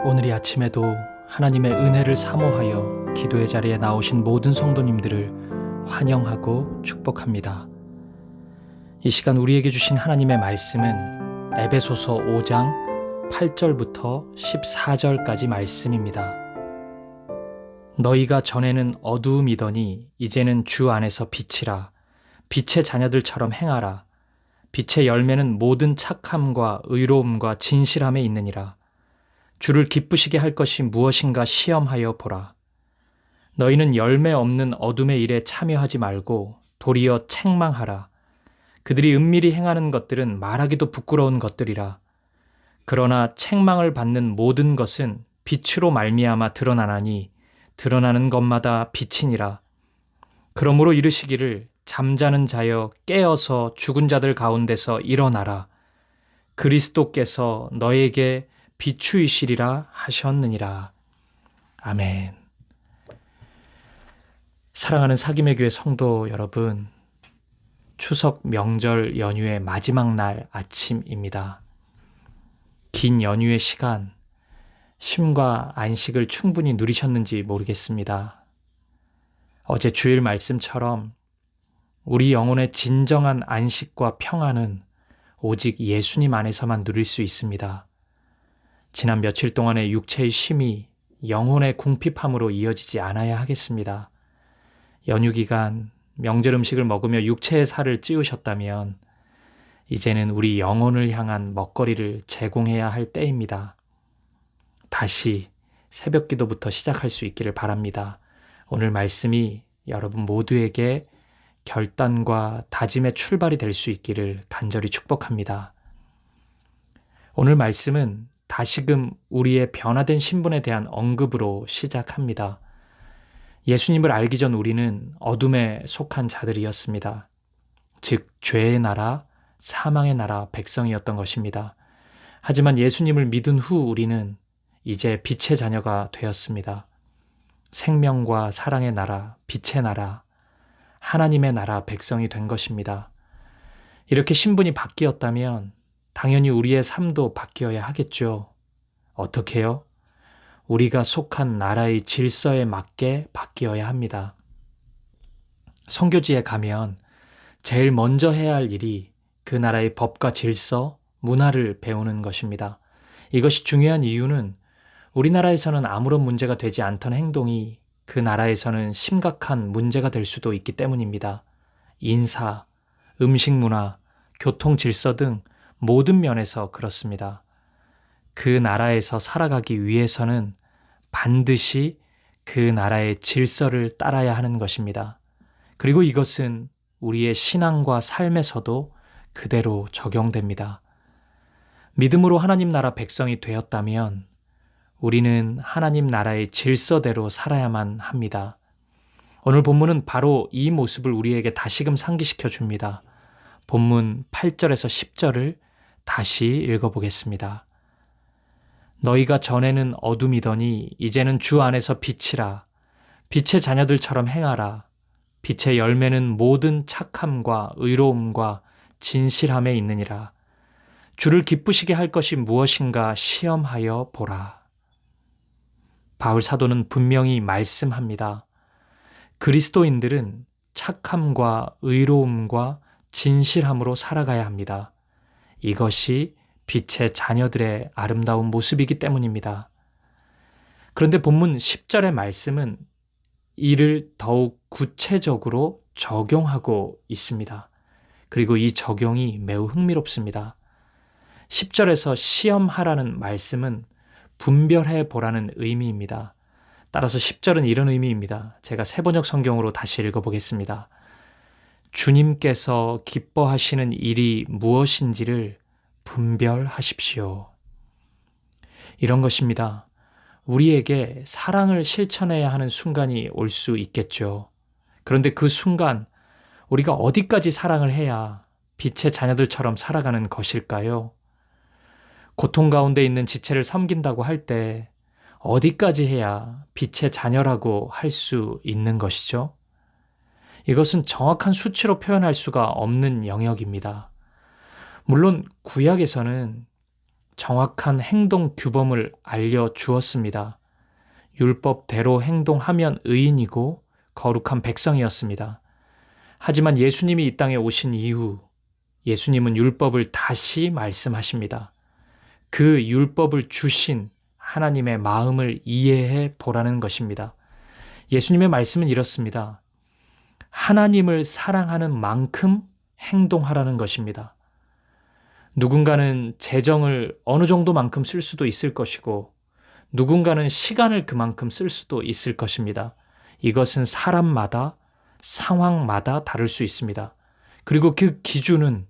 오늘 이 아침에도 하나님의 은혜를 사모하여 기도의 자리에 나오신 모든 성도님들을 환영하고 축복합니다. 이 시간 우리에게 주신 하나님의 말씀은 에베소서 5장 8절부터 14절까지 말씀입니다. 너희가 전에는 어두움이더니 이제는 주 안에서 빛이라. 빛의 자녀들처럼 행하라. 빛의 열매는 모든 착함과 의로움과 진실함에 있느니라. 주를 기쁘시게 할 것이 무엇인가 시험하여 보라. 너희는 열매 없는 어둠의 일에 참여하지 말고 도리어 책망하라. 그들이 은밀히 행하는 것들은 말하기도 부끄러운 것들이라. 그러나 책망을 받는 모든 것은 빛으로 말미암아 드러나나니 드러나는 것마다 빛이니라. 그러므로 이르시기를 잠자는 자여 깨어서 죽은 자들 가운데서 일어나라. 그리스도께서 너에게 비추이시리라 하셨느니라. 아멘. 사랑하는 사김의 교회 성도 여러분, 추석 명절 연휴의 마지막 날 아침입니다. 긴 연휴의 시간, 쉼과 안식을 충분히 누리셨는지 모르겠습니다. 어제 주일 말씀처럼 우리 영혼의 진정한 안식과 평안은 오직 예수님 안에서만 누릴 수 있습니다. 지난 며칠 동안의 육체의 쉼이 영혼의 궁핍함으로 이어지지 않아야 하겠습니다. 연휴 기간 명절 음식을 먹으며 육체의 살을 찌우셨다면 이제는 우리 영혼을 향한 먹거리를 제공해야 할 때입니다. 다시 새벽 기도부터 시작할 수 있기를 바랍니다. 오늘 말씀이 여러분 모두에게 결단과 다짐의 출발이 될 수 있기를 간절히 축복합니다. 오늘 말씀은 다시금 우리의 변화된 신분에 대한 언급으로 시작합니다. 예수님을 알기 전 우리는 어둠에 속한 자들이었습니다. 즉 죄의 나라, 사망의 나라 백성이었던 것입니다. 하지만 예수님을 믿은 후 우리는 이제 빛의 자녀가 되었습니다. 생명과 사랑의 나라, 빛의 나라, 하나님의 나라 백성이 된 것입니다. 이렇게 신분이 바뀌었다면 당연히 우리의 삶도 바뀌어야 하겠죠. 어떻게요? 우리가 속한 나라의 질서에 맞게 바뀌어야 합니다. 선교지에 가면 제일 먼저 해야 할 일이 그 나라의 법과 질서, 문화를 배우는 것입니다. 이것이 중요한 이유는 우리나라에서는 아무런 문제가 되지 않던 행동이 그 나라에서는 심각한 문제가 될 수도 있기 때문입니다. 인사, 음식 문화, 교통 질서 등 모든 면에서 그렇습니다. 그 나라에서 살아가기 위해서는 반드시 그 나라의 질서를 따라야 하는 것입니다. 그리고 이것은 우리의 신앙과 삶에서도 그대로 적용됩니다. 믿음으로 하나님 나라 백성이 되었다면 우리는 하나님 나라의 질서대로 살아야만 합니다. 오늘 본문은 바로 이 모습을 우리에게 다시금 상기시켜 줍니다. 본문 8절에서 10절을 다시 읽어보겠습니다. 너희가 전에는 어둠이더니 이제는 주 안에서 빛이라. 빛의 자녀들처럼 행하라. 빛의 열매는 모든 착함과 의로움과 진실함에 있느니라. 주를 기쁘시게 할 것이 무엇인가 시험하여 보라. 바울 사도는 분명히 말씀합니다. 그리스도인들은 착함과 의로움과 진실함으로 살아가야 합니다. 이것이 빛의 자녀들의 아름다운 모습이기 때문입니다. 그런데 본문 10절의 말씀은 이를 더욱 구체적으로 적용하고 있습니다. 그리고 이 적용이 매우 흥미롭습니다. 10절에서 시험하라는 말씀은 분별해 보라는 의미입니다. 따라서 10절은 이런 의미입니다. 제가 세번역 성경으로 다시 읽어보겠습니다. 주님께서 기뻐하시는 일이 무엇인지를 분별하십시오. 이런 것입니다. 우리에게 사랑을 실천해야 하는 순간이 올 수 있겠죠. 그런데 그 순간 우리가 어디까지 사랑을 해야 빛의 자녀들처럼 살아가는 것일까요? 고통 가운데 있는 지체를 섬긴다고 할 때 어디까지 해야 빛의 자녀라고 할 수 있는 것이죠? 이것은 정확한 수치로 표현할 수가 없는 영역입니다. 물론 구약에서는 정확한 행동 규범을 알려주었습니다. 율법대로 행동하면 의인이고 거룩한 백성이었습니다. 하지만 예수님이 이 땅에 오신 이후 예수님은 율법을 다시 말씀하십니다. 그 율법을 주신 하나님의 마음을 이해해 보라는 것입니다. 예수님의 말씀은 이렇습니다. 하나님을 사랑하는 만큼 행동하라는 것입니다. 누군가는 재정을 어느 정도만큼 쓸 수도 있을 것이고 누군가는 시간을 그만큼 쓸 수도 있을 것입니다. 이것은 사람마다 상황마다 다를 수 있습니다. 그리고 그 기준은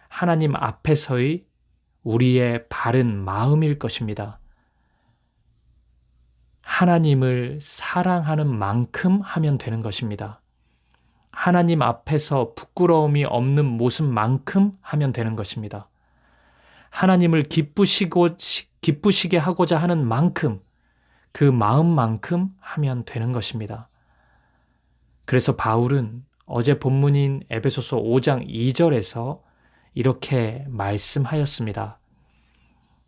하나님 앞에서의 우리의 바른 마음일 것입니다. 하나님을 사랑하는 만큼 하면 되는 것입니다. 하나님 앞에서 부끄러움이 없는 모습만큼 하면 되는 것입니다. 하나님을 기쁘시게 하고자 하는 만큼, 그 마음만큼 하면 되는 것입니다. 그래서 바울은 어제 본문인 에베소서 5장 2절에서 이렇게 말씀하였습니다.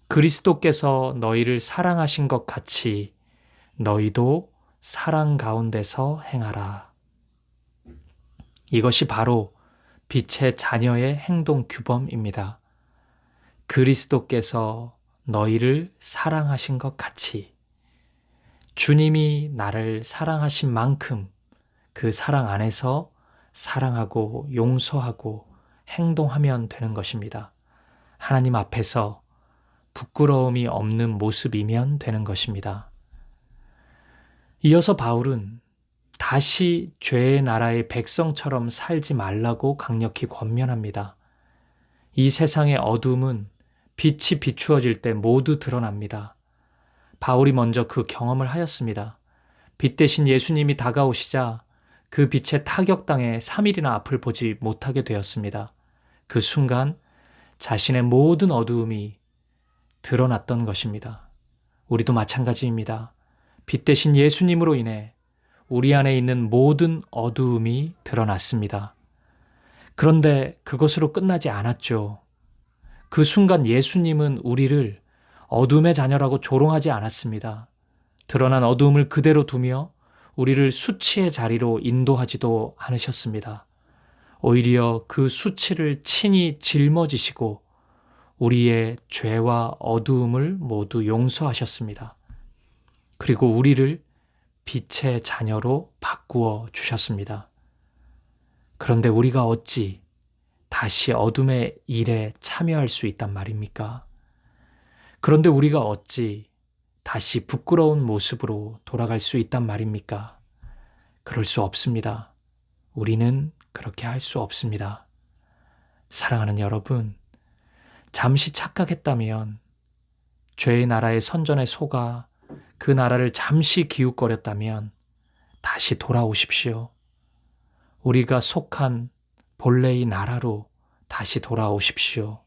그리스도께서 너희를 사랑하신 것 같이 너희도 사랑 가운데서 행하라. 이것이 바로 빛의 자녀의 행동 규범입니다. 그리스도께서 너희를 사랑하신 것 같이 주님이 나를 사랑하신 만큼 그 사랑 안에서 사랑하고 용서하고 행동하면 되는 것입니다. 하나님 앞에서 부끄러움이 없는 모습이면 되는 것입니다. 이어서 바울은 다시 죄의 나라의 백성처럼 살지 말라고 강력히 권면합니다. 이 세상의 어둠은 빛이 비추어질 때 모두 드러납니다. 바울이 먼저 그 경험을 하였습니다. 빛 대신 예수님이 다가오시자 그 빛에 타격당해 3일이나 앞을 보지 못하게 되었습니다. 그 순간 자신의 모든 어두움이 드러났던 것입니다. 우리도 마찬가지입니다. 빛 대신 예수님으로 인해 우리 안에 있는 모든 어두움이 드러났습니다. 그런데 그것으로 끝나지 않았죠. 그 순간 예수님은 우리를 어둠의 자녀라고 조롱하지 않았습니다. 드러난 어두움을 그대로 두며 우리를 수치의 자리로 인도하지도 않으셨습니다. 오히려 그 수치를 친히 짊어지시고 우리의 죄와 어두움을 모두 용서하셨습니다. 그리고 우리를 빛의 자녀로 바꾸어 주셨습니다. 그런데 우리가 어찌 다시 어둠의 일에 참여할 수 있단 말입니까? 그런데 우리가 어찌 다시 부끄러운 모습으로 돌아갈 수 있단 말입니까? 그럴 수 없습니다. 우리는 그렇게 할 수 없습니다. 사랑하는 여러분, 잠시 착각했다면 죄의 나라의 선전에 속아 그 나라를 잠시 기웃거렸다면 다시 돌아오십시오. 우리가 속한 본래의 나라로 다시 돌아오십시오.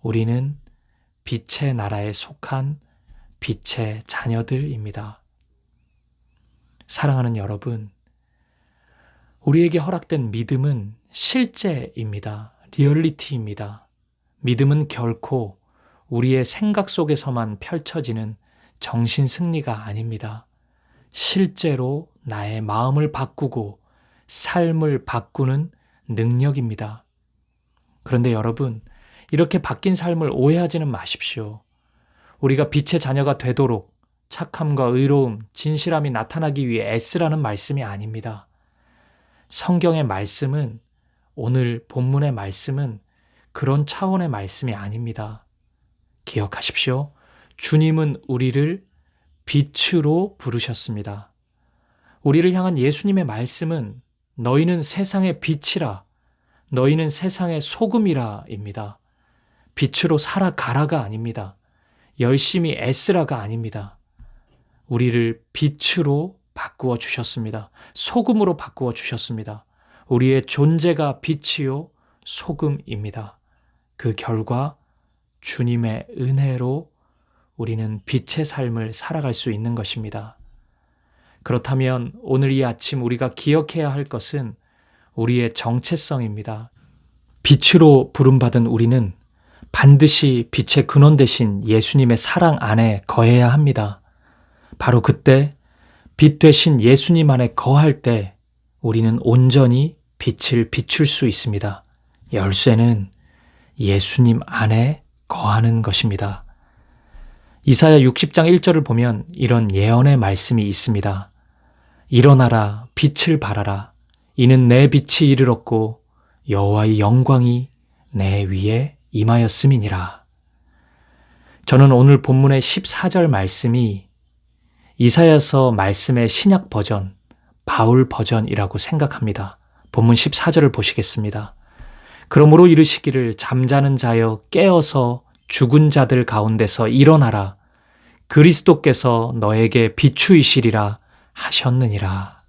우리는 빛의 나라에 속한 빛의 자녀들입니다. 사랑하는 여러분, 우리에게 허락된 믿음은 실제입니다. 리얼리티입니다. 믿음은 결코 우리의 생각 속에서만 펼쳐지는 정신 승리가 아닙니다. 실제로 나의 마음을 바꾸고 삶을 바꾸는 능력입니다. 그런데 여러분, 이렇게 바뀐 삶을 오해하지는 마십시오. 우리가 빛의 자녀가 되도록 착함과 의로움, 진실함이 나타나기 위해 애쓰라는 말씀이 아닙니다. 성경의 말씀은, 오늘 본문의 말씀은 그런 차원의 말씀이 아닙니다. 기억하십시오. 주님은 우리를 빛으로 부르셨습니다. 우리를 향한 예수님의 말씀은 너희는 세상의 빛이라, 너희는 세상의 소금이라입니다. 빛으로 살아가라가 아닙니다. 열심히 애쓰라가 아닙니다. 우리를 빛으로 바꾸어 주셨습니다. 소금으로 바꾸어 주셨습니다. 우리의 존재가 빛이요 소금입니다. 그 결과 주님의 은혜로 우리는 빛의 삶을 살아갈 수 있는 것입니다. 그렇다면 오늘 이 아침 우리가 기억해야 할 것은 우리의 정체성입니다. 빛으로 부름받은 우리는 반드시 빛의 근원 되신 예수님의 사랑 안에 거해야 합니다. 바로 그때 빛 되신 예수님 안에 거할 때 우리는 온전히 빛을 비출 수 있습니다. 열쇠는 예수님 안에 거하는 것입니다. 이사야 60장 1절을 보면 이런 예언의 말씀이 있습니다. 일어나라, 빛을 발하라. 이는 내 빛이 이르렀고 여호와의 영광이 내 위에 임하였음이니라. 저는 오늘 본문의 14절 말씀이 이사야서 말씀의 신약 버전, 바울 버전이라고 생각합니다. 본문 14절을 보시겠습니다. 그러므로 이르시기를 잠자는 자여 깨어서 죽은 자들 가운데서 일어나라. 그리스도께서 너에게 비추이시리라 하셨느니라.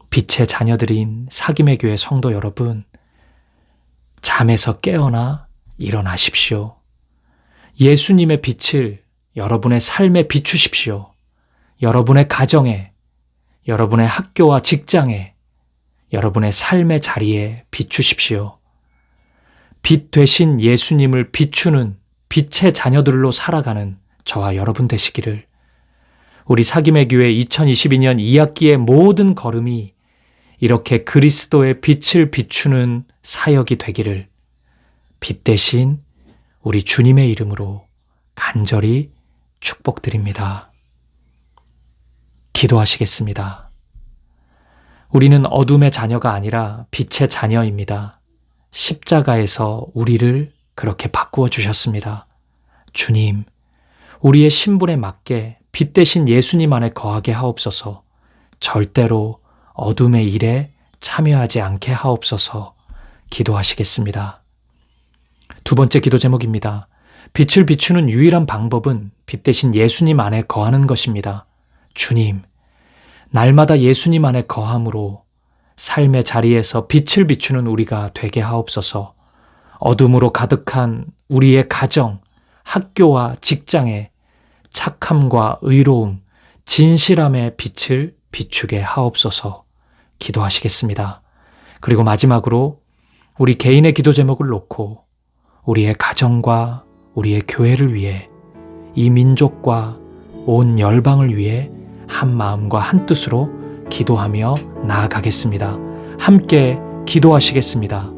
빛의 자녀들인 사김의 교회 성도 여러분, 잠에서 깨어나 일어나십시오. 예수님의 빛을 여러분의 삶에 비추십시오. 여러분의 가정에, 여러분의 학교와 직장에, 여러분의 삶의 자리에 비추십시오. 빛 되신 예수님을 비추는 빛의 자녀들로 살아가는 저와 여러분 되시기를, 우리 사김의 교회 2022년 2학기의 모든 걸음이 이렇게 그리스도의 빛을 비추는 사역이 되기를 빛 대신 우리 주님의 이름으로 간절히 축복드립니다. 기도하시겠습니다. 우리는 어둠의 자녀가 아니라 빛의 자녀입니다. 십자가에서 우리를 그렇게 바꾸어 주셨습니다. 주님, 우리의 신분에 맞게 빛 대신 예수님 안에 거하게 하옵소서. 절대로 어둠의 일에 참여하지 않게 하옵소서. 기도하시겠습니다. 두 번째 기도 제목입니다. 빛을 비추는 유일한 방법은 빛 대신 예수님 안에 거하는 것입니다. 주님, 날마다 예수님 안에 거함으로 삶의 자리에서 빛을 비추는 우리가 되게 하옵소서. 어둠으로 가득한 우리의 가정, 학교와 직장에 착함과 의로움, 진실함의 빛을 비추게 하옵소서. 기도하시겠습니다. 그리고 마지막으로 우리 개인의 기도 제목을 놓고 우리의 가정과 우리의 교회를 위해, 이 민족과 온 열방을 위해 한 마음과 한 뜻으로 기도하며 나아가겠습니다. 함께 기도하시겠습니다.